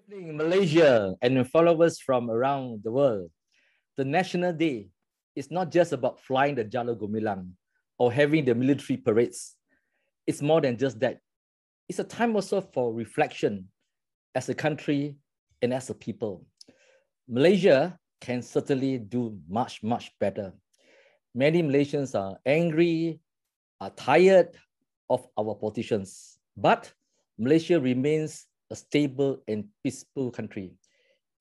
Evening, Malaysia and followers from around the world. The National Day is not just about flying the Jalo Gumilang or having the military parades. It's more than just that. It's a time also for reflection as a country and as a people. Malaysia can certainly do much, much better. Many Malaysians are angry, are tired of our politicians, but Malaysia remains a stable and peaceful country.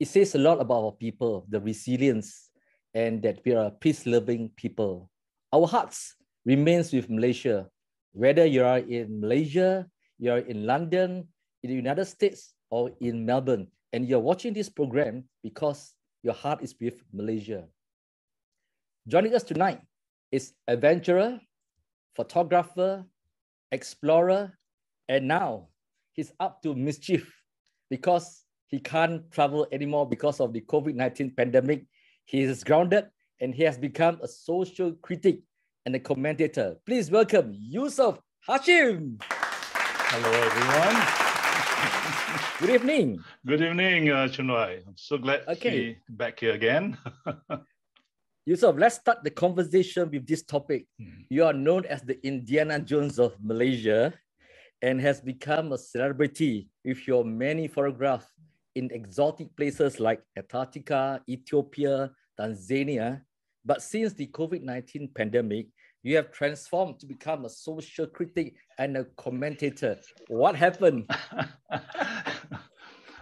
It says a lot about our people, the resilience, and that we are a peace-loving people. Our hearts remains with Malaysia, whether you are in Malaysia, you are in London, in the United States, or in Melbourne, and you're watching this program because your heart is with Malaysia. Joining us tonight is adventurer, photographer, explorer, and now he's up to mischief because he can't travel anymore because of the COVID-19 pandemic. He is grounded and he has become a social critic and a commentator. Please welcome Yusuf Hashim. Hello, everyone. Good evening. Good evening, RealChunWai. I'm so glad to be back here again. Yusuf, let's start the conversation with this topic. You are known as the Indiana Jones of Malaysia and has become a celebrity with your many photographs in exotic places like Antarctica, Ethiopia, Tanzania. But since the COVID-19 pandemic, you have transformed to become a social critic and a commentator. What happened?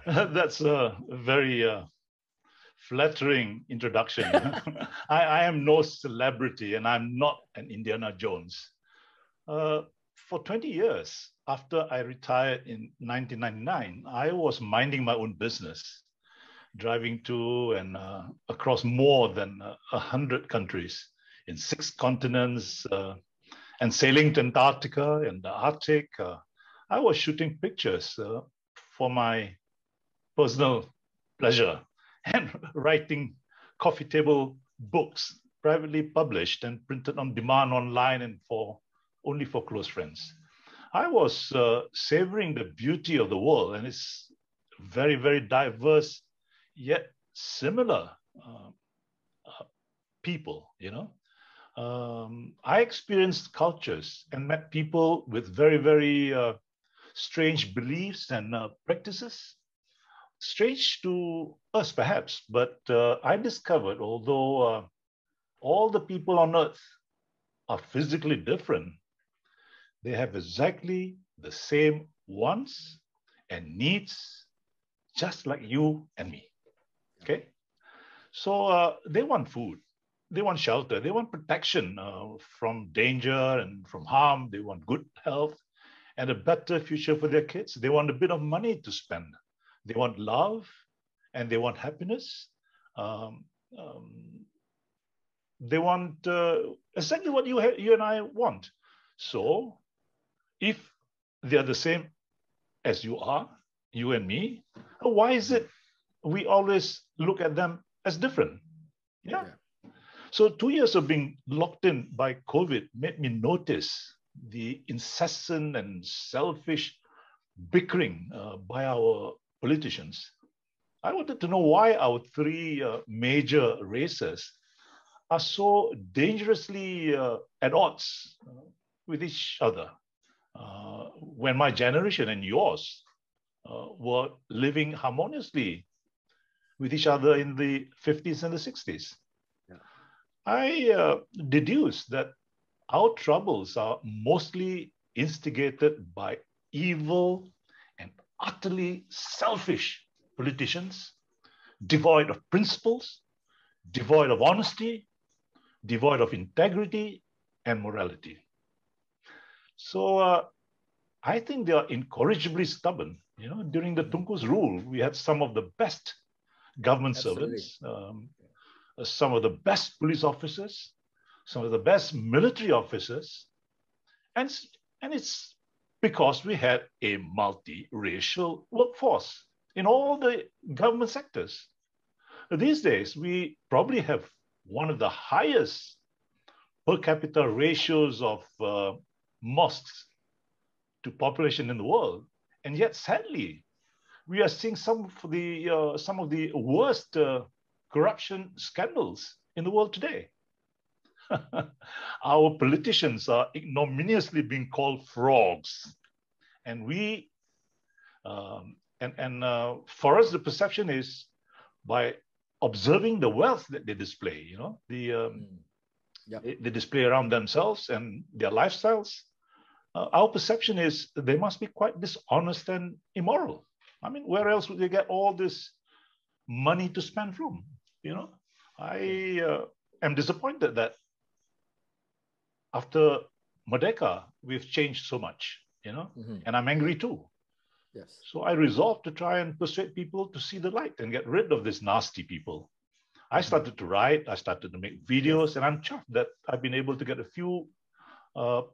That's a very flattering introduction. I am no celebrity and I'm not an Indiana Jones. For 20 years, after I retired in 1999, I was minding my own business, driving to and across more than 100 countries in 6 continents and sailing to Antarctica and the Arctic. I was shooting pictures for my personal pleasure and writing coffee table books privately published and printed on demand online and only for close friends. I was savoring the beauty of the world and its very, very diverse yet similar people, you know. I experienced cultures and met people with very, very strange beliefs and practices. Strange to us, perhaps, but I discovered, although all the people on earth are physically different, they have exactly the same wants and needs, just like you and me, okay? So they want food, they want shelter, they want protection from danger and from harm, they want good health and a better future for their kids. They want a bit of money to spend. They want love and they want happiness. They want exactly what you and I want. So if they're the same as you are, you and me, why is it we always look at them as different? Yeah. So 2 years of being locked in by COVID made me notice the incessant and selfish bickering by our politicians. I wanted to know why our 3 major races are so dangerously at odds with each other when my generation and yours were living harmoniously with each other in the 50s and the 60s. Yeah. I deduced that our troubles are mostly instigated by evil and utterly selfish politicians, devoid of principles, devoid of honesty, devoid of integrity and morality. So I think they are incorrigibly stubborn. You know, during the Tunku's rule, we had some of the best government servants, some of the best police officers, some of the best military officers, and it's because we had a multiracial workforce in all the government sectors. These days, we probably have one of the highest per capita ratios of mosques to population in the world. And yet, sadly, we are seeing some of the worst corruption scandals in the world today. Our politicians are ignominiously being called frogs, and for us, the perception is by observing the wealth that they display. They display around themselves and their lifestyles. Our perception is they must be quite dishonest and immoral. I mean, where else would they get all this money to spend from? I am disappointed that after Merdeka, we've changed so much, and I'm angry too. Yes. So I resolved to try and persuade people to see the light and get rid of these nasty people. I started to write, I started to make videos, and I'm chuffed that I've been able to get a few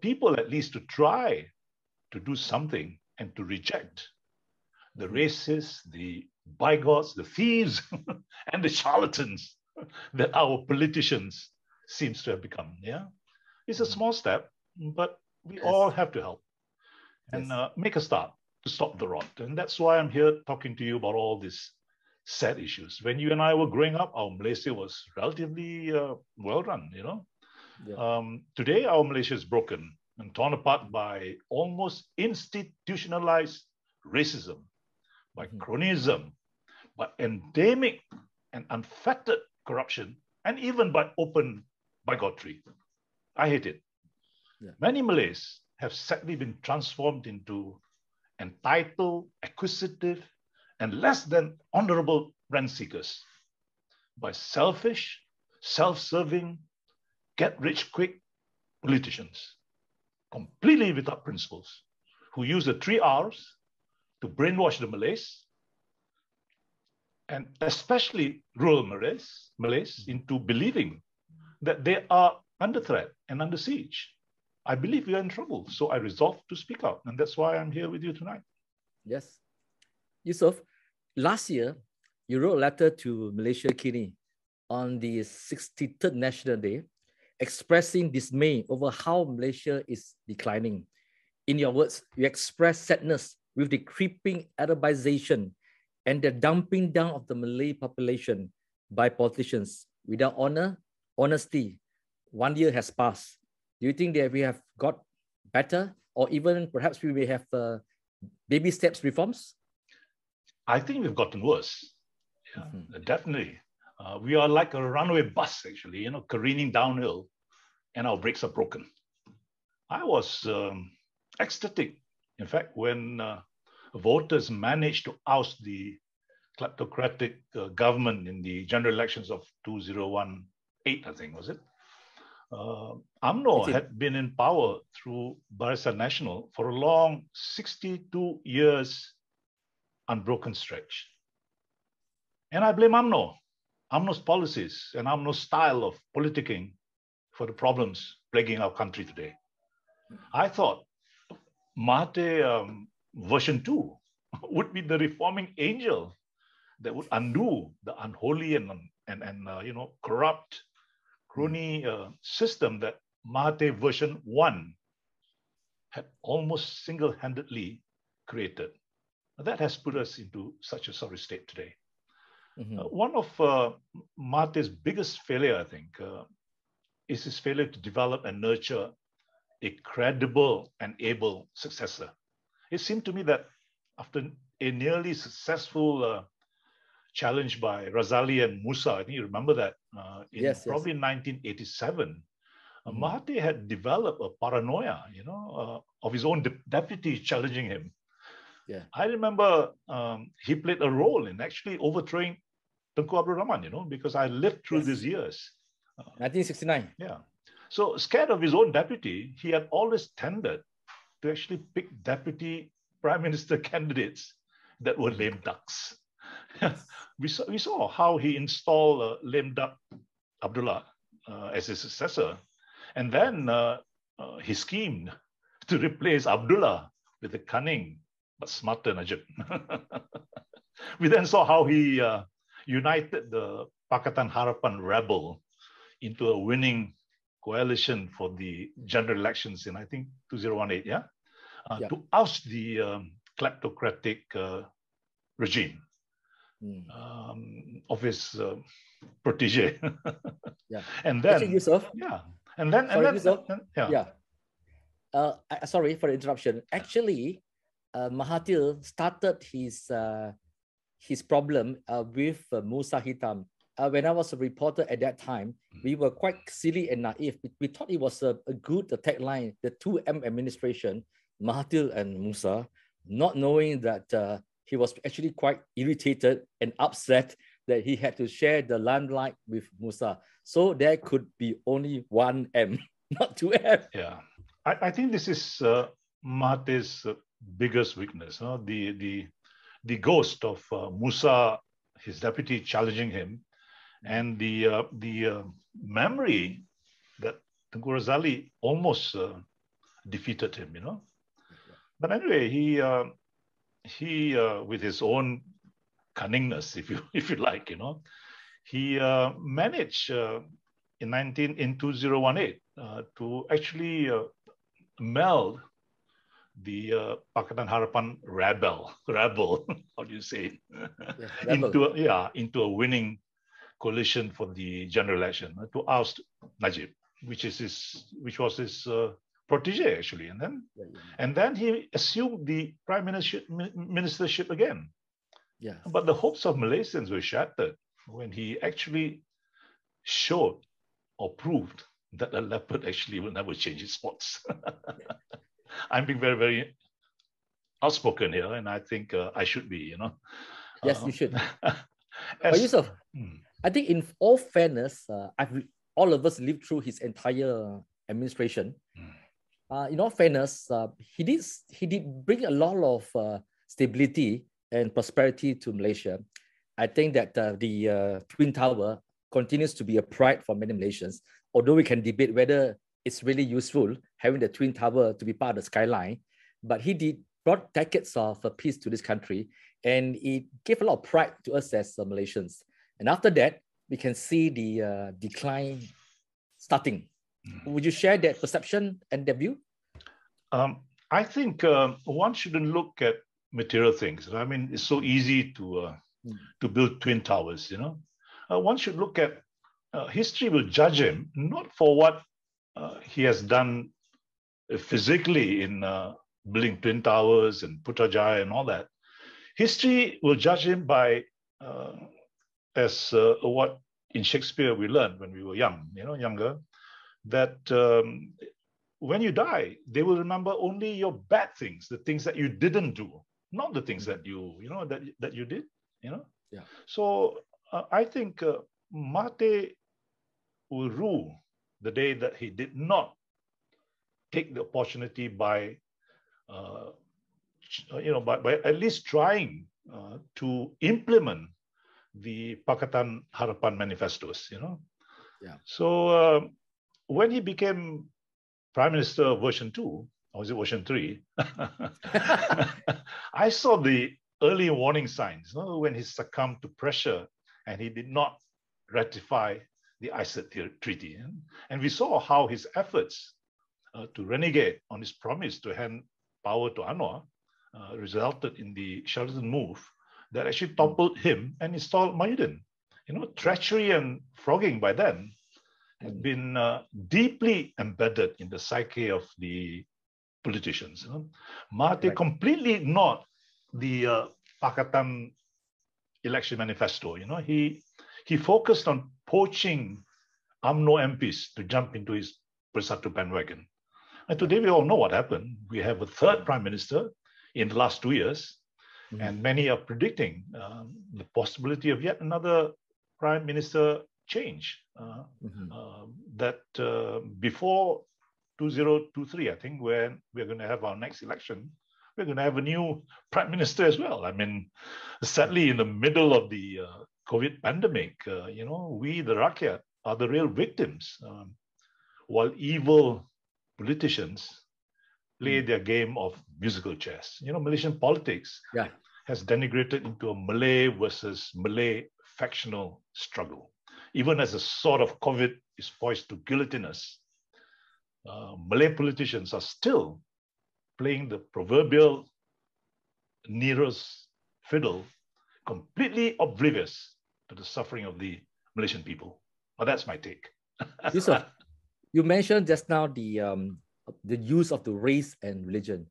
people at least to try to do something and to reject the racists, the bigots, the thieves, and the charlatans that our politicians seems to have become. Yeah, it's a small step, but we all have to help and make a start to stop the rot. And that's why I'm here talking to you about all these sad issues. When you and I were growing up, our Malaysia was relatively well run, Today, our Malaysia is broken and torn apart by almost institutionalized racism, by cronyism, by endemic and unfettered corruption, and even by open bigotry. I hate it. Yeah. Many Malays have sadly been transformed into entitled, acquisitive, and less than honorable rent seekers by selfish, self-serving, get-rich-quick politicians, completely without principles, who use the 3 R's to brainwash the Malays, and especially rural Malays into believing that they are under threat and under siege. I believe we are in trouble, so I resolved to speak out, and that's why I'm here with you tonight. Yes. Yusuf, last year, you wrote a letter to Malaysia Kini on the 63rd National Day, expressing dismay over how Malaysia is declining. In your words, you express sadness with the creeping Arabization and the dumping down of the Malay population by politicians without honor, honesty. 1 year has passed. Do you think that we have got better, or even perhaps we may have baby steps reforms? I think we've gotten worse. Yeah, definitely. We are like a runaway bus, actually, careening downhill, and our brakes are broken. I was ecstatic, in fact, when voters managed to oust the kleptocratic government in the general elections of 2018, I think, was it? UMNO had been in power through Barisan Nasional for a long 62 years unbroken stretch. And I blame UMNO's policies and UMNO's style of politicking for the problems plaguing our country today. I thought Mahathir version 2 would be the reforming angel that would undo the unholy and corrupt crony system that Mahathir version 1 had almost single-handedly created. That has put us into such a sorry state today. One of Mahathir's biggest failure, I think, is his failure to develop and nurture a credible and able successor. It seemed to me that after a nearly successful challenge by Razali and Musa, I think you remember that, in 1987, Mahathir had developed a paranoia, of his own deputy challenging him. Yeah. I remember he played a role in actually overthrowing Tunku Abdul Rahman, because I lived through these years. 1969. Yeah. So scared of his own deputy, he had always tended to actually pick deputy prime minister candidates that were lame ducks. We saw how he installed lame duck Abdullah as his successor. And then he schemed to replace Abdullah with a cunning but smarter Najib. We then saw how he united the Pakatan Harapan rebel into a winning coalition for the general elections in, I think, 2018, to oust the kleptocratic regime Mm. of his protege. Yeah. And Actually, then, Yusuf, yeah, sorry, Yusuf. yeah. Yeah. Sorry for the interruption. Actually, Mahathir started his problem with Musa Hitam. When I was a reporter at that time, we were quite silly and naive. We thought it was a good tagline, the 2M administration, Mahathir and Musa, not knowing that he was actually quite irritated and upset that he had to share the limelight with Musa. So there could be only one M, not 2M. Yeah, I think this is Mahathir's biggest weakness. The ghost of Musa, his deputy, challenging him, and the memory that Tengku Razali almost defeated him. But anyway, he with his own cunningness, if you like, he managed in 2018 to actually meld the Pakatan Harapan rabble, how do you say it? into a winning coalition for the general election to oust Najib, which was his protege actually, and then he assumed the prime ministership again. Yeah. But the hopes of Malaysians were shattered when he actually showed or proved that a leopard actually will never change its spots. I'm being very, very outspoken here, and I think I should be, Yes, you should. But Yusuf, I think in all fairness, all of us lived through his entire administration. In all fairness, he did bring a lot of stability and prosperity to Malaysia. I think that the Twin Tower continues to be a pride for many Malaysians, although we can debate whether it's really useful having the Twin Tower to be part of the skyline. But he brought decades of peace to this country, and it gave a lot of pride to us as Malaysians. And after that, we can see the decline starting. Would you share that perception and that view? I think one shouldn't look at material things. I mean, it's so easy to build twin towers. One should look at history will judge him not for what he has done physically in building twin towers and Putrajaya and all that. History will judge him by as what in Shakespeare we learned when we were younger, that when you die, they will remember only your bad things, the things that you didn't do, not the things that that you did. Yeah. So I think Mahathir will rue the day that he did not take the opportunity by at least trying to implement the Pakatan Harapan manifestos. Yeah. So when he became Prime Minister version 2, or was it version 3? I saw the early warning signs when he succumbed to pressure and he did not ratify the ISET treaty. And we saw how his efforts to renegade on his promise to hand power to Anwar resulted in the Sheraton move that actually toppled him and installed Mahidin. Treachery and frogging by then had been deeply embedded in the psyche of the politicians. Mahathir completely ignored the Pakatan election manifesto. He focused on poaching UMNO MPs to jump into his Bersatu bandwagon. And today we all know what happened. We have a third prime minister in the last 2 years, and many are predicting the possibility of yet another prime minister change. That before 2023, I think, when we're going to have our next election, we're going to have a new prime minister as well. I mean, sadly, in the middle of the COVID pandemic, we, the Rakyat, are the real victims, while evil politicians play their game of musical chairs. Malaysian politics has denigrated into a Malay versus Malay factional struggle. Even as a sort of COVID is poised to guillotine us, Malay politicians are still playing the proverbial Nero's fiddle completely oblivious to the suffering of the Malaysian people. But that's my take. Yusuf, you mentioned just now the use of the race and religion.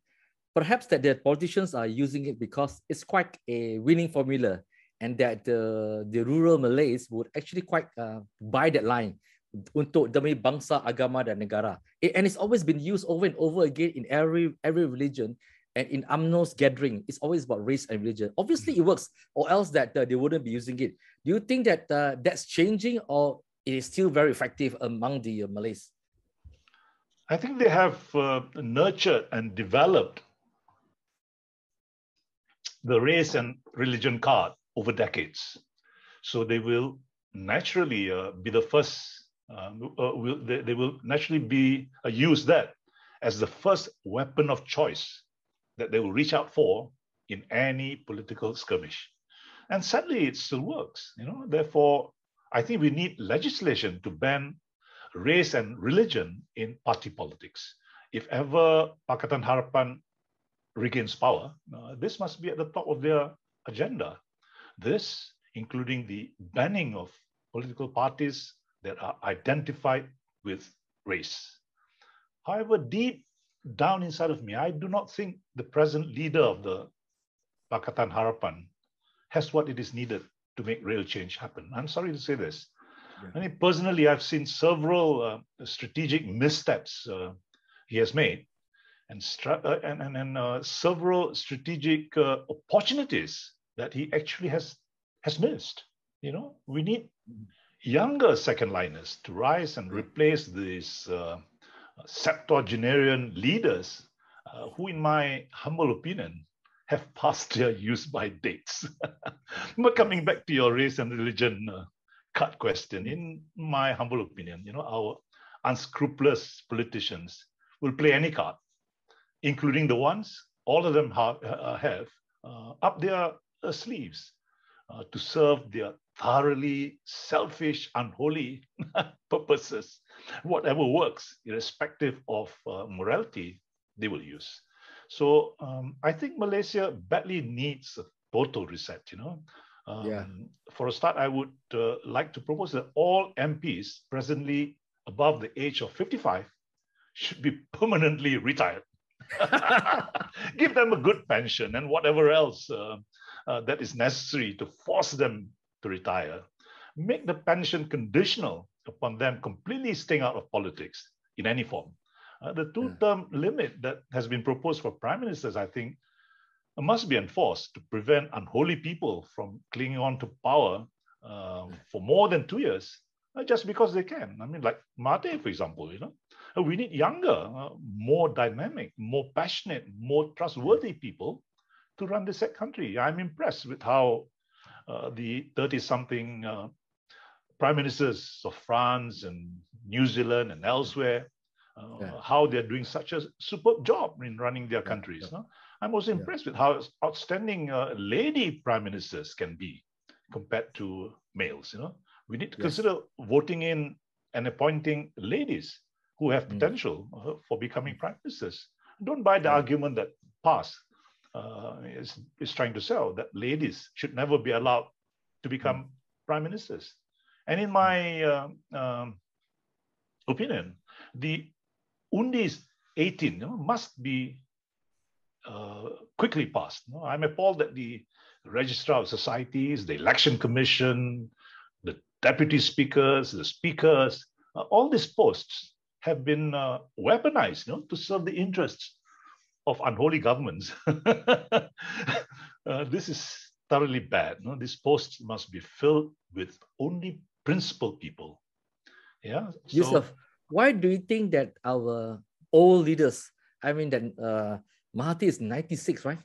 Perhaps that the politicians are using it because it's quite a winning formula, and that the rural Malays would actually quite buy that line untuk demi bangsa, agama dan negara. And it's always been used over and over again in every religion. And in UMNO's gathering, it's always about race and religion. Obviously, it works, or else that they wouldn't be using it. Do you think that that's changing, or it is still very effective among the Malays? I think they have nurtured and developed the race and religion card over decades. So they will naturally be the first, they will naturally be use that as the first weapon of choice that they will reach out for in any political skirmish. And sadly, it still works. Therefore, I think we need legislation to ban race and religion in party politics. If ever Pakatan Harapan regains power, this must be at the top of their agenda. This, including the banning of political parties that are identified with race. However, deep down inside of me, I do not think the present leader of the Pakatan Harapan has what it is needed to make real change happen. I'm sorry to say this. Yeah. I mean, personally, I've seen several strategic missteps he has made, and several strategic opportunities that he actually has missed. We need younger second liners to rise and replace these septuagenarian leaders who, in my humble opinion, have passed their use-by dates. But coming back to your race and religion card question, in my humble opinion, our unscrupulous politicians will play any card, including the ones all of them have up their sleeves to serve their thoroughly selfish, unholy purposes. Whatever works, irrespective of morality, they will use. So I think Malaysia badly needs a total reset. For a start, I would like to propose that all MPs presently above the age of 55 should be permanently retired. Give them a good pension and whatever else that is necessary to force them to retire. Make the pension conditional upon them completely staying out of politics in any form. The two-term limit that has been proposed for prime ministers, I think, must be enforced to prevent unholy people from clinging on to power for more than 2 years, just because they can. I mean, like Mahathir, for example, we need younger, more dynamic, more passionate, more trustworthy people to run this country. I'm impressed with how the 30-something prime ministers of France and New Zealand and elsewhere, how they're doing such a superb job in running their countries. I'm also impressed with how outstanding lady prime ministers can be compared to males. We need to consider voting in and appointing ladies who have potential for becoming prime ministers. Don't buy the argument that past is trying to sell, that ladies should never be allowed to become prime ministers. And in my opinion, the Undis 18 must be quickly passed. I'm appalled that the Registrar of Societies, the Election Commission, the Deputy Speakers, the Speakers, all these posts have been weaponized to serve the interests of unholy governments. This is thoroughly bad. These posts must be filled with only principled people. Yeah. Yusuf, why do you think that our old leaders, I mean that Mahathir is 96, right?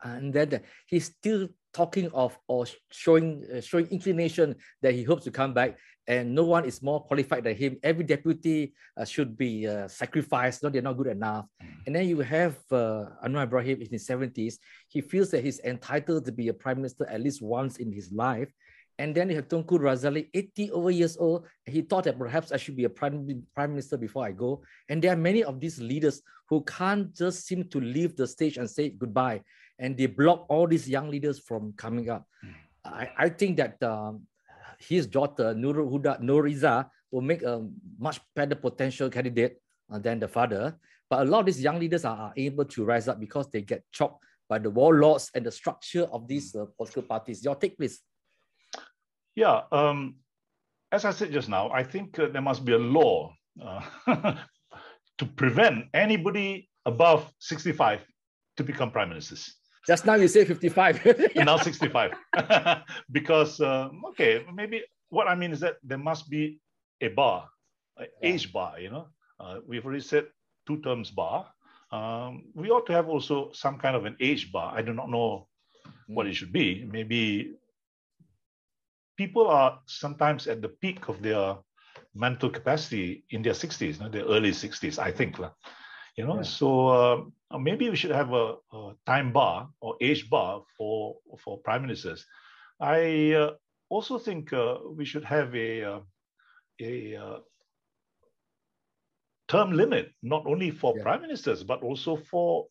And that he's still talking of or showing inclination that he hopes to come back, and no one is more qualified than him. Every deputy should be sacrificed. No, they're not good enough. And then you have Anwar Ibrahim in his 70s. He feels that he's entitled to be a prime minister at least once in his life. And then you have Tunku Razali, 80 over years old. He thought that perhaps I should be a prime minister before I go. And there are many of these leaders who can't just seem to leave the stage and say goodbye. and they block all these young leaders from coming up. I think that his daughter, Nuriza, will make a much better potential candidate than the father. But a lot of these young leaders are able to rise up because they get chopped by the warlords and the structure of these political parties. Your take, please. Yeah, as I said just now, I think there must be a law to prevent anybody above 65 to become prime ministers. Just now you say 55. Now 65. Because, okay, maybe what I mean is that there must be a bar, an age bar, you know. We've already said 2 terms bar. We ought to have also some kind of an age bar. I do not know what it should be. Maybe people are sometimes at the peak of their mental capacity in their 60s, their early 60s, I think. You know, so maybe we should have a time bar or age bar for prime ministers. I also think we should have a term limit, not only for prime ministers, but also for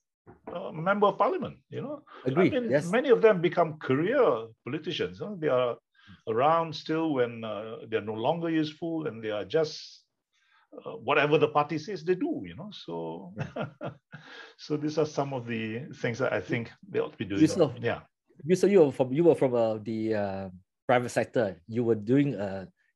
member of parliament, you know. Agree. I mean, many of them become career politicians. Huh? They are around still when they're no longer useful and they are just whatever the party says they do, you know. So, so these are some of the things that I think they ought to be doing. Yusuf, Yusuf, you were from the private sector. You were doing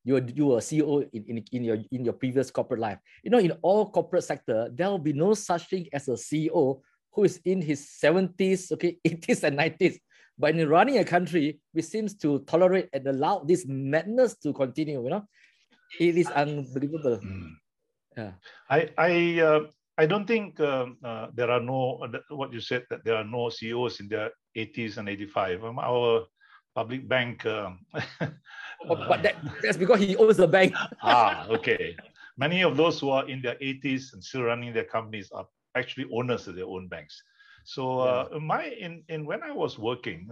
you were a CEO in your previous corporate life. You know, in all corporate sector, there will be no such thing as a CEO who is in his 70s, 80s and 90s. But in running a country, we seems to tolerate and allow this madness to continue. You know, it is unbelievable. Yeah. I don't think there are no, what you said, that there are no CEOs in their 80s and 85. Our public bank. But that's because he owns the bank. Okay. Many of those who are in their 80s and still running their companies are actually owners of their own banks. So when I was working,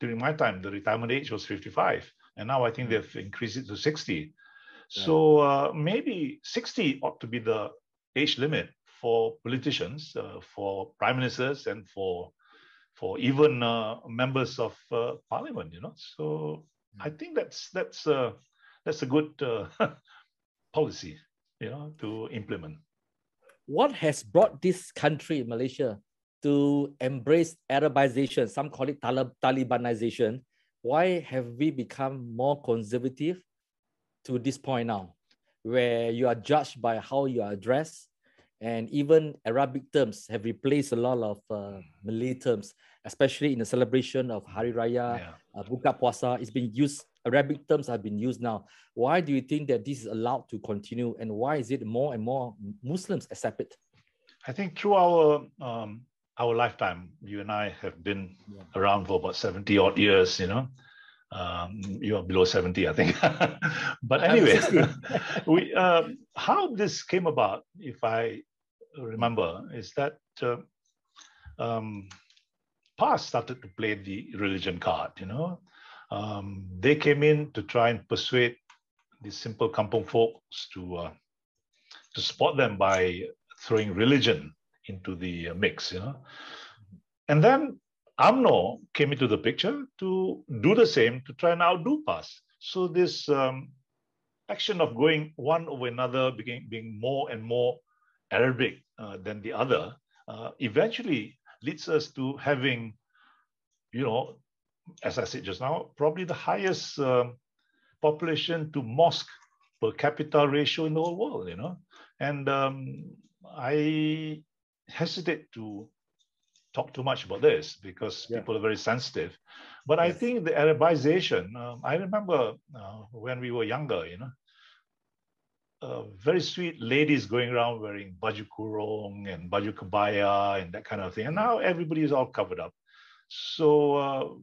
during my time, the retirement age was 55. And now I think they've increased it to 60. So maybe 60 ought to be the age limit for politicians, for prime ministers, and for even members of parliament. You know, so I think that's a good policy, you know, to implement. What has brought this country, Malaysia, to embrace Arabization? Some call it Talibanization. Why have we become more conservative to this point now, where you are judged by how you are dressed, and even Arabic terms have replaced a lot of Malay terms, especially in the celebration of Hari Raya, Buka Puasa. It's been used, Arabic terms have been used now. Why do you think that this is allowed to continue, and why is it more and more Muslims accept it? I think through our lifetime, you and I have been around for about 70 odd years, you know. You are below 70, I think. But anyway, how this came about, if I remember, is that PAS started to play the religion card, you know. They came in to try and persuade the simple kampung folks to support them by throwing religion into the mix, you know. And then UMNO came into the picture to do the same, to try and outdo PAS. So this action of going one over another, being more and more Arabic than the other, eventually leads us to having, you know, as I said just now, probably the highest population to mosque per capita ratio in the whole world, you know. And I hesitate to talk too much about this because people are very sensitive. But I think the Arabization, I remember when we were younger, you know, very sweet ladies going around wearing baju kurung and baju kebaya and that kind of thing. And now everybody is all covered up. So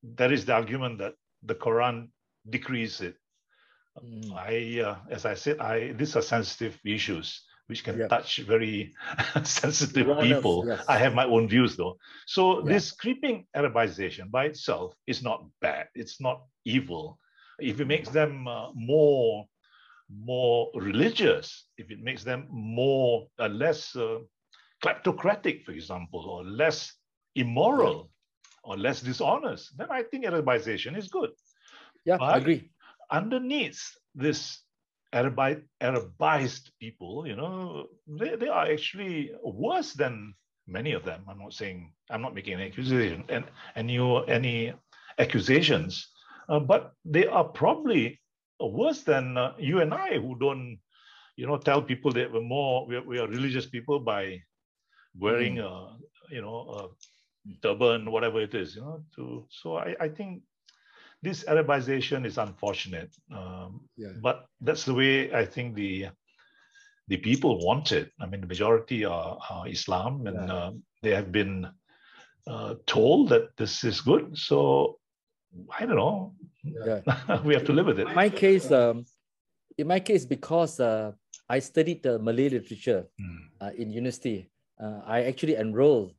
there is the argument that the Quran decrees it. As I said, these are sensitive issues which can touch very sensitive people. I have my own views though. So this creeping Arabization by itself is not bad. It's not evil. If it makes them more religious, if it makes them less kleptocratic, for example, or less immoral, or less dishonest, then I think Arabization is good. Yeah, I But agree. underneath this Arabized people, they are actually worse than many of them. I'm not making an accusation and any accusations, but they are probably worse than you and I, who don't, tell people that we are religious people by wearing a turban, whatever it is, so I think this Arabization is unfortunate, but that's the way I think the people want it. I mean, the majority are Islam, and they have been told that this is good. So I don't know. We have to live with it. In my case, because I studied the Malay literature in university, I actually enrolled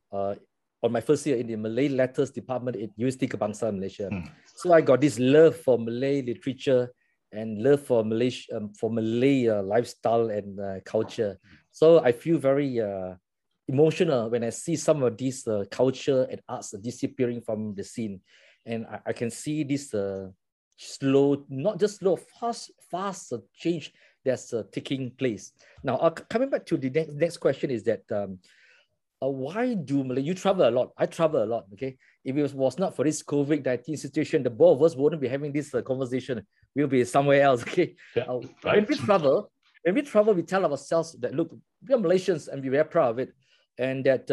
on my first year in the Malay Letters Department at University Kebangsaan Malaysia. So I got this love for Malay literature and love for Malay lifestyle and culture. So I feel very emotional when I see some of these culture and arts disappearing from the scene. And I can see this slow, not just slow, fast change that's taking place. Now, coming back to the next question is that why do Malay, you travel a lot, I travel a lot, okay? If it was not for this COVID-19 situation, the both of us wouldn't be having this conversation. We'll be somewhere else, okay? Right. When we travel, we tell ourselves that, look, we are Malaysians and we're very proud of it. And that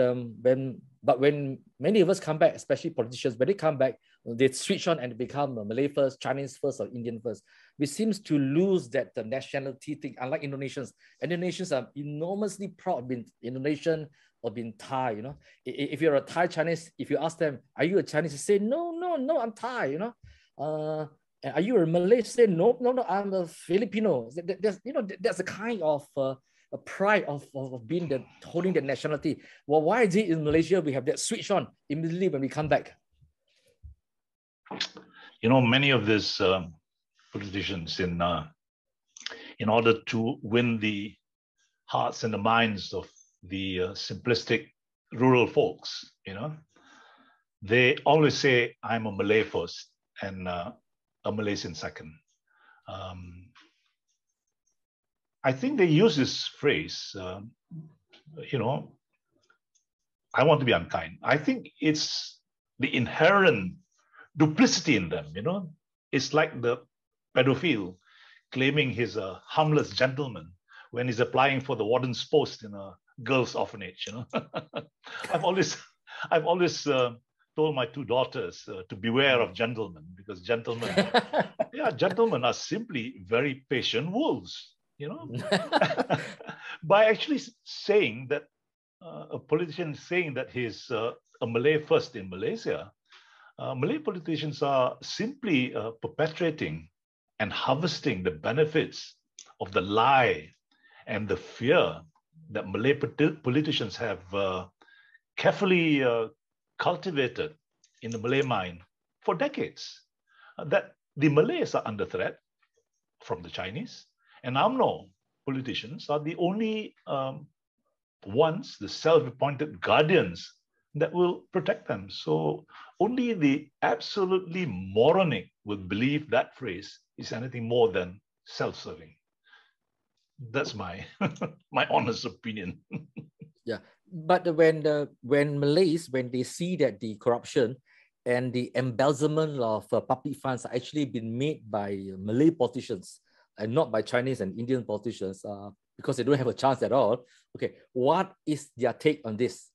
when many of us come back, especially politicians, when they come back, they switch on and become Malay first, Chinese first, or Indian first. We seem to lose that nationality thing, unlike Indonesians. Indonesians are enormously proud of being Indonesian or being Thai, If you're a Thai Chinese, if you ask them, are you a Chinese? They say, no, I'm Thai, And are you a Malay? They say, no, I'm a Filipino. There's a kind of a pride of being holding the nationality. Well, why is it in Malaysia we have that switch on immediately when we come back? Many of these politicians, in order to win the hearts and the minds of the simplistic rural folks, they always say, I'm a Malay first and a Malaysian second. I think they use this phrase, I want to be unkind. I think it's the inherent duplicity in them, It's like the pedophile claiming he's a harmless gentleman when he's applying for the warden's post in a girls' orphanage, I've always told my two daughters to beware of gentlemen, because gentlemen are simply very patient wolves, By actually saying that a politician saying that he's a Malay first in Malaysia, Malay politicians are simply perpetrating and harvesting the benefits of the lie and the fear that Malay politicians have carefully cultivated in the Malay mind for decades, that the Malays are under threat from the Chinese, and UMNO politicians are the only ones, the self-appointed guardians that will protect them. So only the absolutely moronic would believe that phrase is anything more than self-serving. That's my my honest opinion. Yeah, but when Malays, when they see that the corruption and the embezzlement of public funds are actually been made by Malay politicians and not by Chinese and Indian politicians, because they don't have a chance at all. Okay, what is their take on this?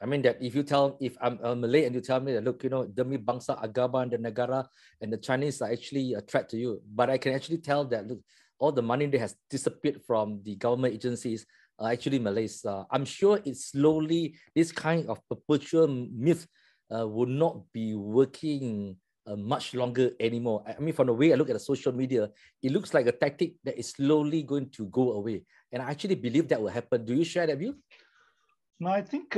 I mean, that if I'm a Malay and you tell me that, look, demi bangsa, agama, and the negara, and the Chinese are actually a threat to you, but I can actually tell that, look, all the money that has disappeared from the government agencies are actually Malays. I'm sure it's slowly, this kind of perpetual myth will not be working much longer anymore. I mean, from the way I look at the social media, it looks like a tactic that is slowly going to go away. And I actually believe that will happen. Do you share that view? No, I think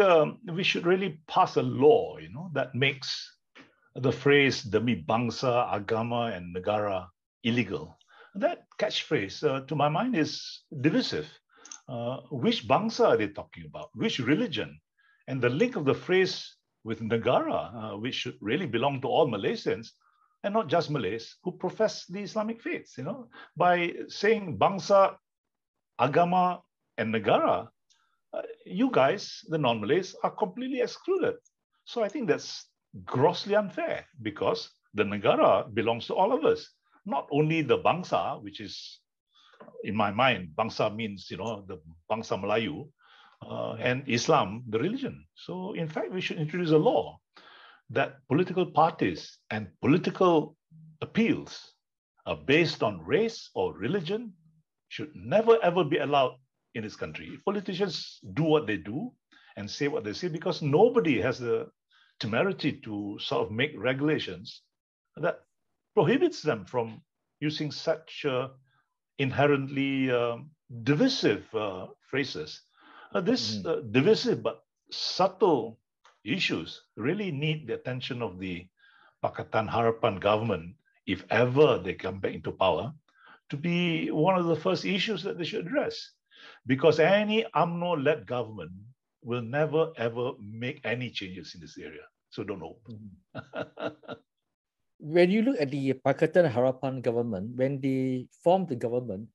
we should really pass a law, that makes the phrase demi bangsa, agama, and negara illegal. That catchphrase, to my mind, is divisive. which bangsa are they talking about? Which religion? And the link of the phrase with negara, which should really belong to all Malaysians, and not just Malays who profess the Islamic faiths, by saying bangsa, agama, and negara, you guys, the non-Malays, are completely excluded. So I think that's grossly unfair because the negara belongs to all of us, not only the bangsa, which is, in my mind, bangsa means, the bangsa Melayu, and Islam, the religion. So in fact, we should introduce a law that political parties and political appeals are based on race or religion should never ever be allowed in this country. Politicians do what they do and say what they say because nobody has the temerity to sort of make regulations that prohibits them from using such inherently divisive phrases. These divisive but subtle issues really need the attention of the Pakatan Harapan government, if ever they come back into power, to be one of the first issues that they should address. Because any UMNO-led government will never, ever make any changes in this area. So don't hope. When you look at the Pakatan Harapan government, when they formed the government,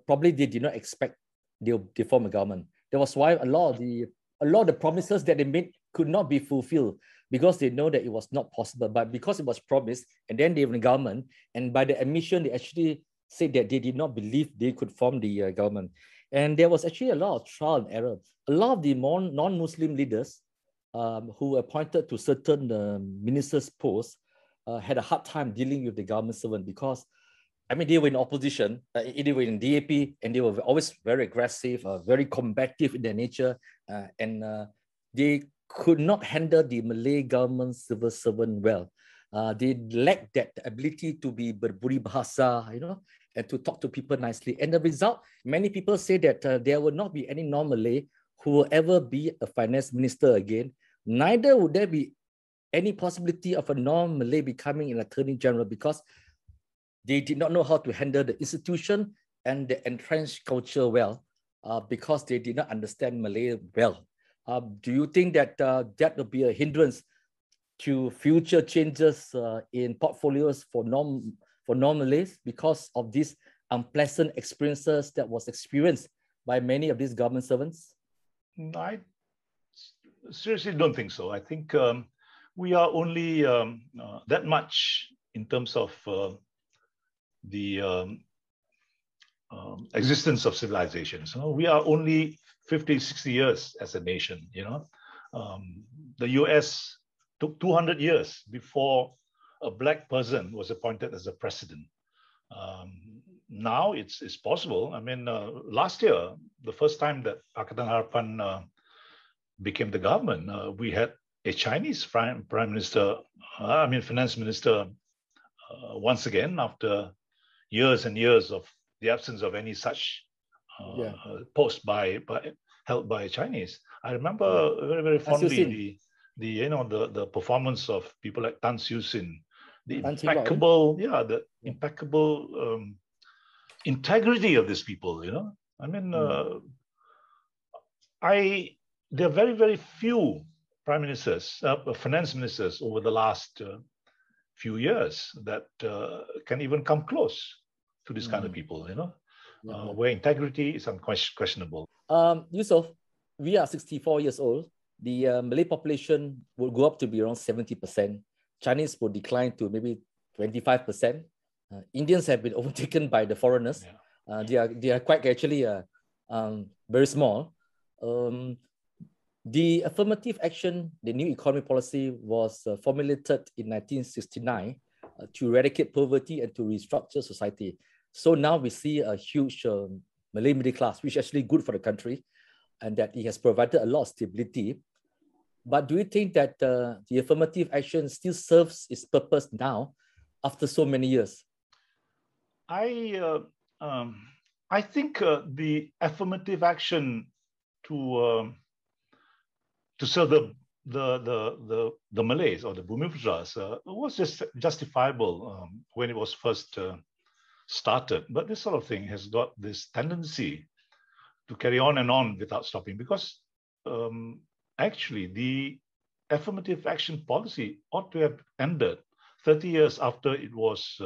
probably they did not expect they form a government. That was why a lot of the promises that they made could not be fulfilled because they know that it was not possible. But because it was promised, and then they were in the government, and by the admission, they actually said that they did not believe they could form the government. And there was actually a lot of trial and error. A lot of the non-Muslim leaders who were appointed to certain ministers' posts had a hard time dealing with the government servant because, they were in opposition, they were in DAP, and they were always very aggressive, very combative in their nature, and they could not handle the Malay government civil servant well. They lacked that ability to be berbudi bahasa, and to talk to people nicely. And the result, many people say that there will not be any non-Malay who will ever be a finance minister again. Neither would there be any possibility of a non-Malay becoming an attorney general because they did not know how to handle the institution and the entrenched culture well because they did not understand Malay well. Do you think that that will be a hindrance to future changes in portfolios for non-Malays because of these unpleasant experiences that was experienced by many of these government servants? I seriously don't think so. I think we are only that much in terms of the existence of civilizations. We are only 50, 60 years as a nation. The US took 200 years before a black person was appointed as a president. Now it's possible. Last year, the first time that Pakatan Harapan became the government, we had a Chinese prime minister, finance minister, once again, after years and years of the absence of any such post held by Chinese. I remember very, very fondly the performance of people like Tan Siew Sin, the impeccable, impeccable integrity of these people. There are very, very few prime ministers, finance ministers over the last few years that can even come close to this kind of people, where integrity is unquestionable. Yusuf, we are 64 years old. The Malay population will go up to be around 70%. Chinese will decline to maybe 25%. Indians have been overtaken by the foreigners. They are quite actually very small. The affirmative action, the new economy policy, was formulated in 1969 to eradicate poverty and to restructure society. So now we see a huge Malay middle class, which is actually good for the country, and that it has provided a lot of stability. But do you think that the affirmative action still serves its purpose now, after so many years? I think the affirmative action to serve the Malays or the Bumiputras was just justifiable when it was first started. But this sort of thing has got this tendency carry on and on without stopping, because actually the affirmative action policy ought to have ended 30 years after it was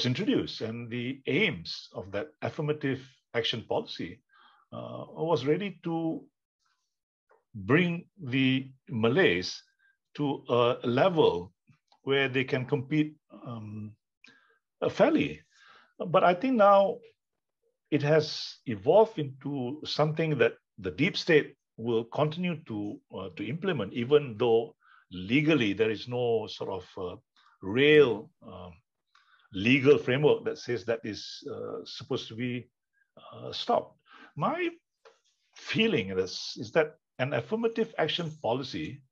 introduced, and the aims of that affirmative action policy was really to bring the Malays to a level where they can compete fairly. But I think now it has evolved into something that the deep state will continue to implement, even though legally there is no sort of real legal framework that says that is supposed to be stopped. My feeling is that an affirmative action policy,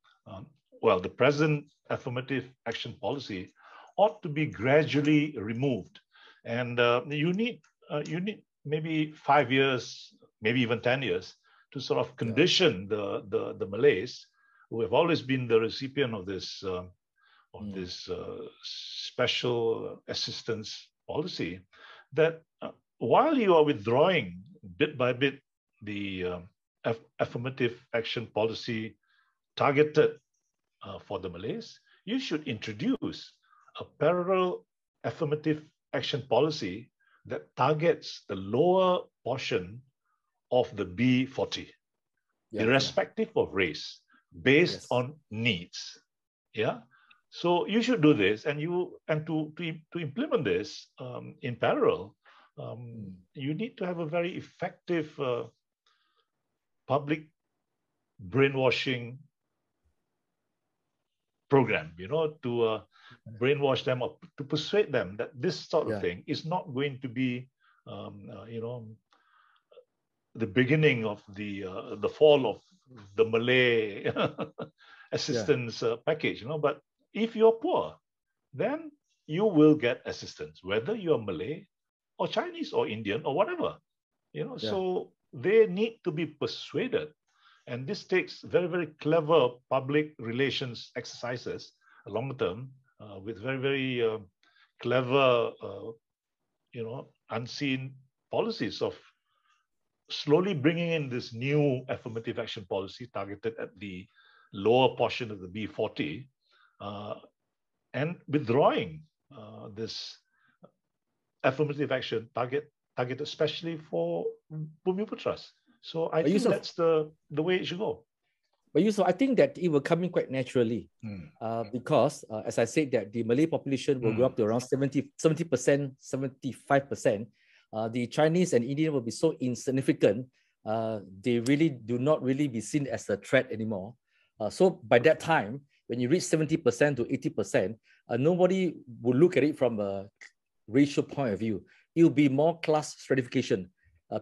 well, the present affirmative action policy ought to be gradually removed. And you need maybe 5 years, maybe even 10 years to sort of condition the Malays, who have always been the recipient of this special assistance policy, that while you are withdrawing bit by bit the affirmative action policy targeted for the Malays, you should introduce a parallel affirmative action policy that targets the lower portion of the B40, irrespective of race, based on needs. Yeah. So you should do this, and to implement this in parallel, you need to have a very effective public brainwashing program, to brainwash them or to persuade them that this sort of thing is not going to be, the beginning of the fall of the Malay assistance package. But if you're poor, then you will get assistance, whether you're Malay or Chinese or Indian or whatever. So they need to be persuaded. And this takes very, very clever public relations exercises, long term, with very, very clever, unseen policies of slowly bringing in this new affirmative action policy targeted at the lower portion of the B40, and withdrawing this affirmative action targeted especially for Bumiputras. So I think Yusuf, that's the way it should go. But Yusuf, I think that it will come in quite naturally because, as I said, that the Malay population will go up to around 70%, 75%. The Chinese and Indian will be so insignificant, they really do not really be seen as a threat anymore. So by that time, when you reach 70% to 80%, nobody will look at it from a racial point of view. It will be more class stratification.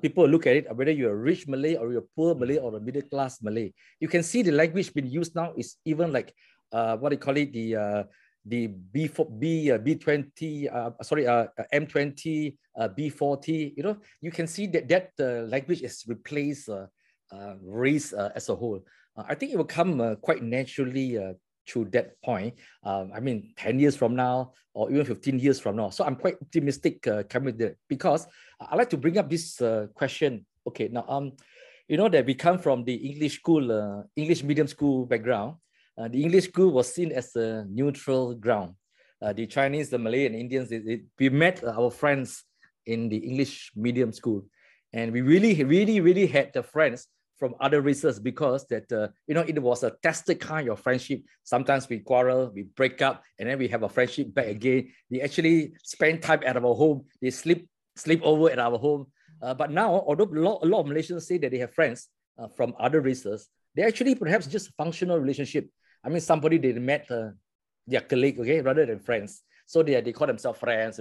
People look at it, whether you're a rich Malay or you're a poor Malay or a middle class Malay. You can see the language being used now is even like, what they call it, the B20, M20, B40, you can see that language is replaced race as a whole. I think it will come quite naturally to that point. 10 years from now, or even 15 years from now. So I'm quite optimistic coming there, because I like to bring up this question. Okay, now, that we come from the English school, English medium school background. The English school was seen as a neutral ground. The Chinese, the Malay, and Indians, we met our friends in the English medium school. And we really had the friends from other races, because that, it was a tested kind of friendship. Sometimes we quarrel, we break up, and then we have a friendship back again. They actually spend time at our home. They sleep over at our home. But now, although a lot of Malaysians say that they have friends from other races, they actually perhaps just functional relationship. Somebody they met their colleague, okay, rather than friends. So they call themselves friends,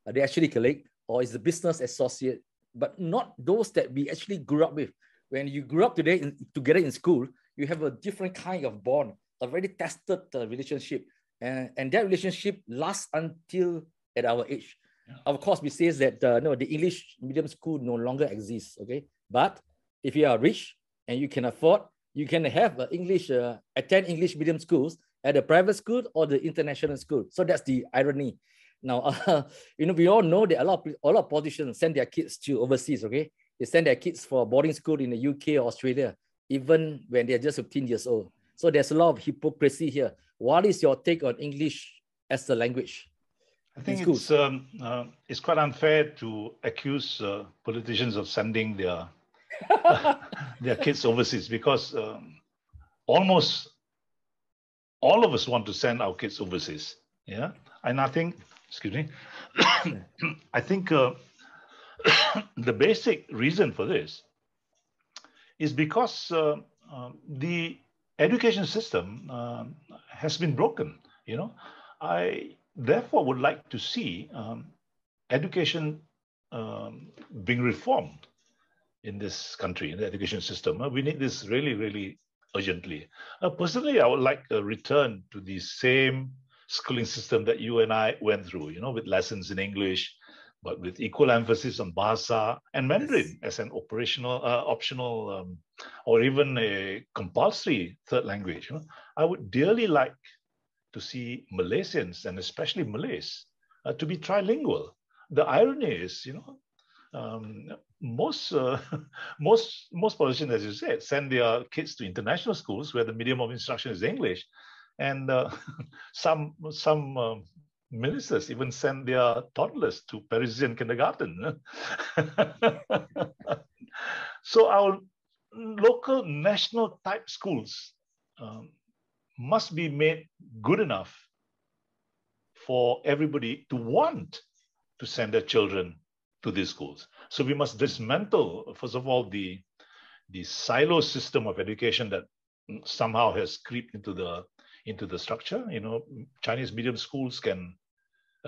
they actually colleague, or is a business associate, but not those that we actually grew up with. When you grew up together in school, you have a different kind of bond, a very tested relationship. And that relationship lasts until at our age. Yeah. Of course, we say that the English medium school no longer exists, okay? But if you are rich and you can afford, you can have attend English medium schools at a private school or the international school. So that's the irony. Now, we all know that a lot of politicians send their kids to overseas, okay? They send their kids for boarding school in the UK or Australia, even when they're just 15 years old. So there's a lot of hypocrisy here. What is your take on English as a language? I think it's quite unfair to accuse politicians of sending their their kids overseas, because almost all of us want to send our kids overseas. Yeah, and I think, excuse me, I think the basic reason for this is because the education system has been broken. You know, I therefore would like to see education being reformed in this country, in the education system. We need this really, really urgently. Personally, I would like a return to the same schooling system that you and I went through, you know, with lessons in English, but with equal emphasis on Bahasa and Mandarin as an optional, or even a compulsory third language. You know? I would dearly like to see Malaysians, and especially Malays, to be trilingual. The irony is, you know, most politicians, as you said, send their kids to international schools where the medium of instruction is English, and some ministers even send their toddlers to Parisian kindergarten. So our local national type schools must be made good enough for everybody to want to send their children to these schools. So we must dismantle, first of all, the silo system of education that somehow has creeped into the structure. You know, Chinese medium schools can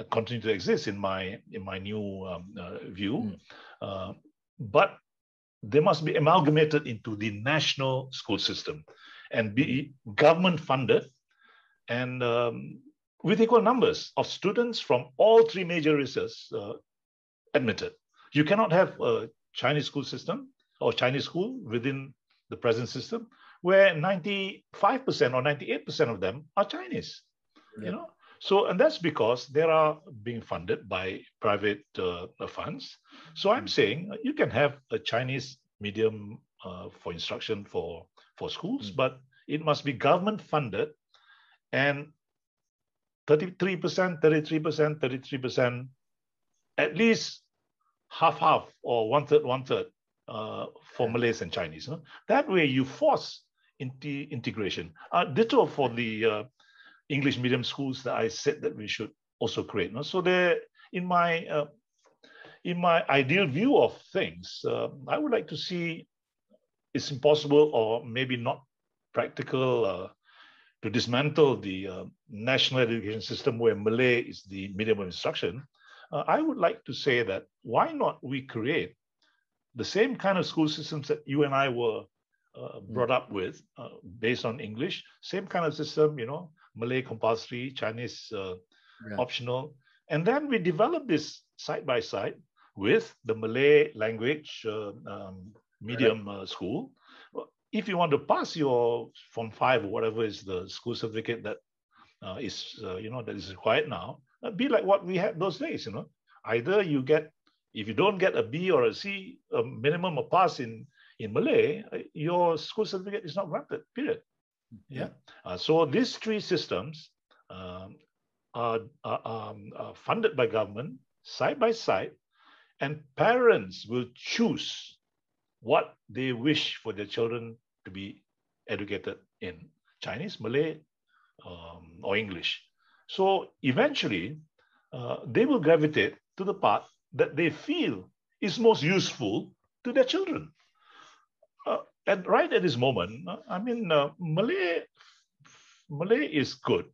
continue to exist in my new view, but they must be amalgamated into the national school system and be government funded, and with equal numbers of students from all three major races admitted. You cannot have a Chinese school system or Chinese school within the present system where 95% or 98% of them are Chinese. Yeah. You know, so, and that's because they are being funded by private funds. So I'm saying you can have a Chinese medium for instruction for schools, but it must be government funded, and 33%, 33%, 33%, at least half or one third for Malays and Chinese. Huh? That way you force integration. Ditto for the English medium schools that I said that we should also create. No? So there, in my ideal view of things, I would like to see, it's impossible or maybe not practical to dismantle the national education system where Malay is the medium of instruction. I would like to say that why not we create the same kind of school systems that you and I were brought up with, based on English, same kind of system, you know, Malay compulsory, Chinese optional. And then we develop this side by side with the Malay language medium school. If you want to pass your Form 5 or whatever is the school certificate that is that is required now, be like what we had those days. You know, either you get, if you don't get a B or a C, a minimum of pass in Malay, your school certificate is not granted. Period. Yeah. So these three systems are funded by government side by side, and parents will choose what they wish for their children to be educated in: Chinese, Malay, or English. So eventually, they will gravitate to the part that they feel is most useful to their children. And right at this moment, I mean, Malay is good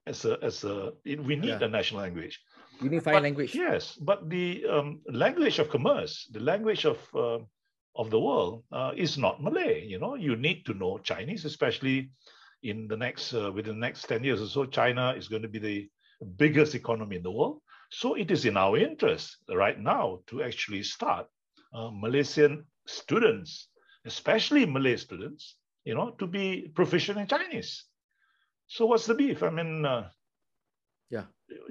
we need a national language. Unified language. Yes, but the language of commerce, the language of the world is not Malay. You know, you need to know Chinese, especially in the next within the next 10 years or so. China is going to be the biggest economy in the world. So it is in our interest right now to actually start Malaysian students, especially Malay students, you know, to be proficient in Chinese. So what's the beef? I mean,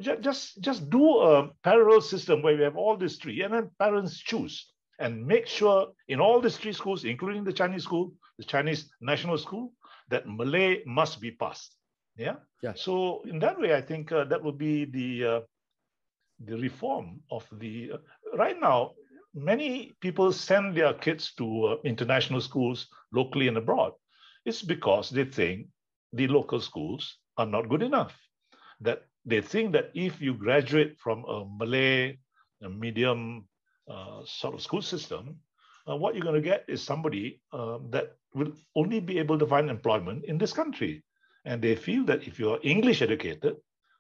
just do a parallel system where we have all these three, and then parents choose. and make sure in all these three schools, including the Chinese school, the Chinese national school, that Malay must be passed. Yeah. Yeah. So in that way, I think that would be the reform of the. Right now, many people send their kids to international schools locally and abroad. It's because they think the local schools are not good enough. That they think that if you graduate from a Malay medium sort of school system, what you're going to get is somebody that will only be able to find employment in this country. And they feel that if you're English educated,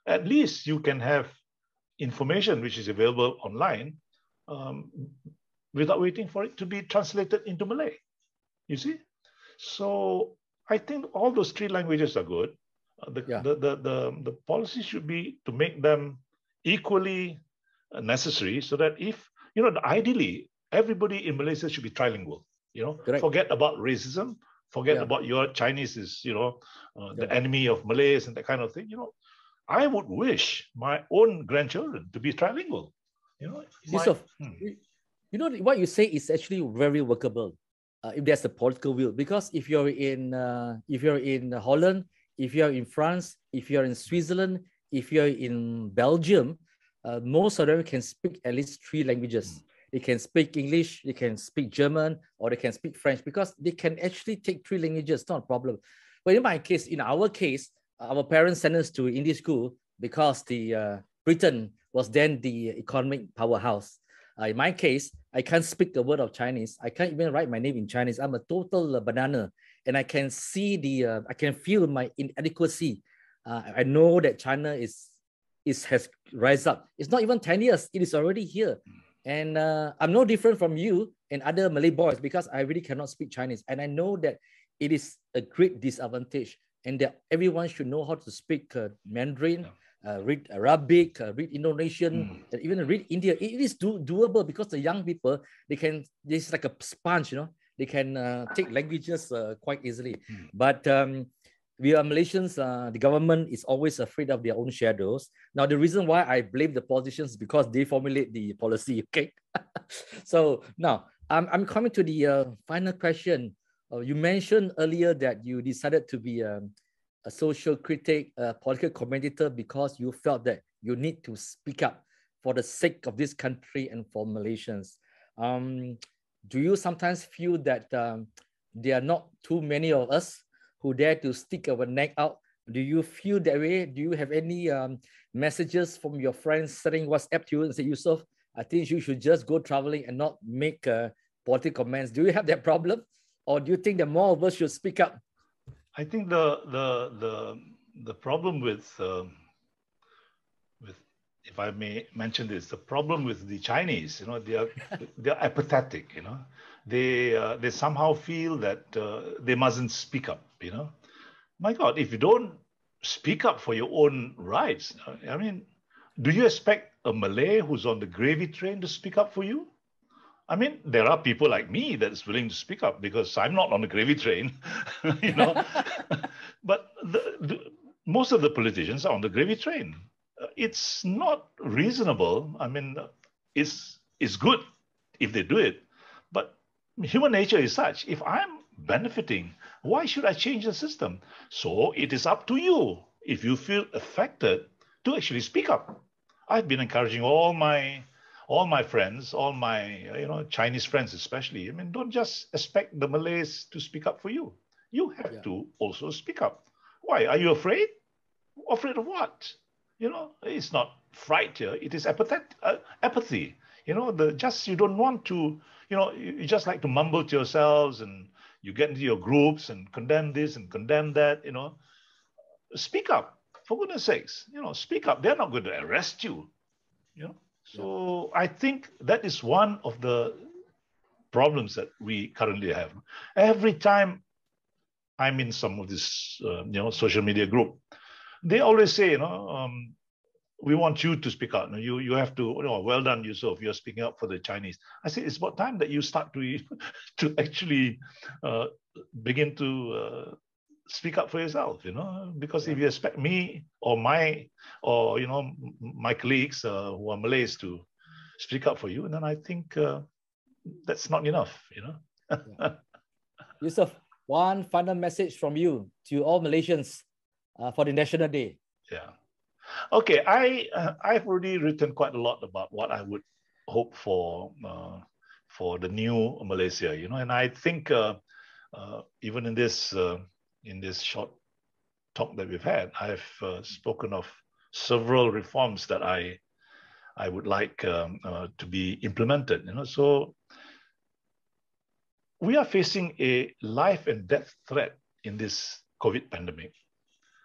at least you can have information which is available online without waiting for it to be translated into Malay. You see? So I think all those three languages are good. The policy should be to make them equally necessary, so that if, ideally, everybody in Malaysia should be trilingual. Forget about racism, forget about your Chinese is, the enemy of Malays and that kind of thing. I would wish my own grandchildren to be trilingual. Yusuf, what you say is actually very workable if there's a political will. Because if you're in Holland, if you're in France, if you're in Switzerland, if you're in Belgium, most of them can speak at least three languages. They can speak English, they can speak German, or they can speak French, because they can actually take three languages, not a problem. But in our case, our parents sent us to Indian school because Britain was then the economic powerhouse. In my case, I can't speak a word of Chinese. I can't even write my name in Chinese. I'm a total banana, and I can see I can feel my inadequacy. I know that China has rise up. It's not even 10 years. It is already here. And I'm no different from you and other Malay boys, because I really cannot speak Chinese. And I know that it is a great disadvantage, and that everyone should know how to speak Mandarin, read Arabic, read Indonesian, and even read Indian. It is doable, because the young people, it's like a sponge, they can take languages quite easily. But we are Malaysians, the government is always afraid of their own shadows. Now, the reason why I blame the politicians is because they formulate the policy, okay? So now, I'm coming to the final question. You mentioned earlier that you decided to be a social critic, a political commentator, because you felt that you need to speak up for the sake of this country and for Malaysians. Do you sometimes feel that there are not too many of us who dare to stick our neck out? Do you feel that way? Do you have any messages from your friends sending WhatsApp to you and say, Yusuf, I think you should just go traveling and not make political comments? Do you have that problem? Or do you think that more of us should speak up? I think the problem with if I may mention this, the problem with the Chinese, they're apathetic. They somehow feel that they mustn't speak up. My God, if you don't speak up for your own rights, I mean, do you expect a Malay who's on the gravy train to speak up for you? I mean, there are people like me that's willing to speak up because I'm not on the gravy train, But most of the politicians are on the gravy train. It's not reasonable. I mean, it's good if they do it, but human nature is such. If I'm benefiting, why should I change the system? So it is up to you, if you feel affected, to actually speak up. I've been encouraging all my friends, all my Chinese friends especially. I mean, don't just expect the Malays to speak up for you. You have to also speak up. Why? Are you afraid? Afraid of what? It's not fright here. It is apathy. You don't want to. You just like to mumble to yourselves, and you get into your groups and condemn this and condemn that. Speak up, for goodness sakes. Speak up. They're not going to arrest you. So I think that is one of the problems that we currently have. Every time I'm in some of this, social media group, they always say, we want you to speak out. You have to, well done, Yusuf, you're speaking up for the Chinese. I say, it's about time that you start to actually begin to speak up for yourself, because if you expect me or my colleagues who are Malays to speak up for you, then I think that's not enough, you know. Yeah. Yusuf, one final message from you to all Malaysians for the National Day. Yeah. Okay, I've already written quite a lot about what I would hope for the new Malaysia, you know, and I think even in this short talk that we've had, I've spoken of several reforms that I would like to be implemented, you know. So we are facing a life and death threat in this COVID pandemic.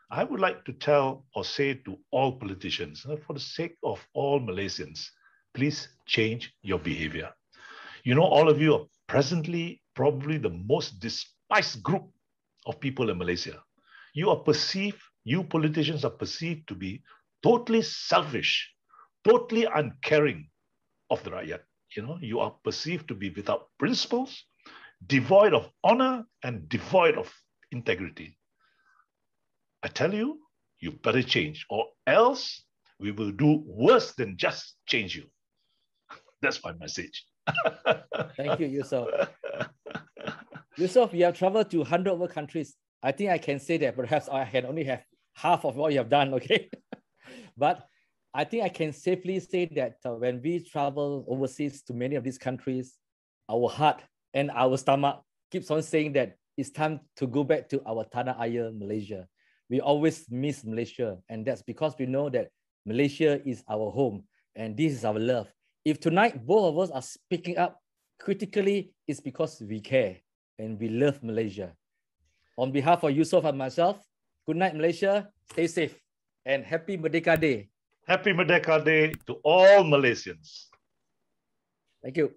I would like to tell or say to all politicians, for the sake of all Malaysians, please change your behavior. You know, all of you are presently probably the most despised group of people in Malaysia. You politicians are perceived to be totally selfish, totally uncaring of the rakyat. You know, you are perceived to be without principles, devoid of honor, and devoid of integrity. I tell you, you better change, or else we will do worse than just change you. That's my message. Thank you, Yusuf. Yusuf, you have traveled to 100 over countries. I think I can say that perhaps I can only have half of what you have done, okay? But I think I can safely say that when we travel overseas to many of these countries, our heart and our stomach keeps on saying that it's time to go back to our Tanah Air, Malaysia. We always miss Malaysia, and that's because we know that Malaysia is our home and this is our love. If tonight both of us are speaking up critically, it's because we care and we love Malaysia. On behalf of Yusuf and myself, good night, Malaysia. Stay safe and happy Merdeka Day. Happy Merdeka Day to all Malaysians. Thank you.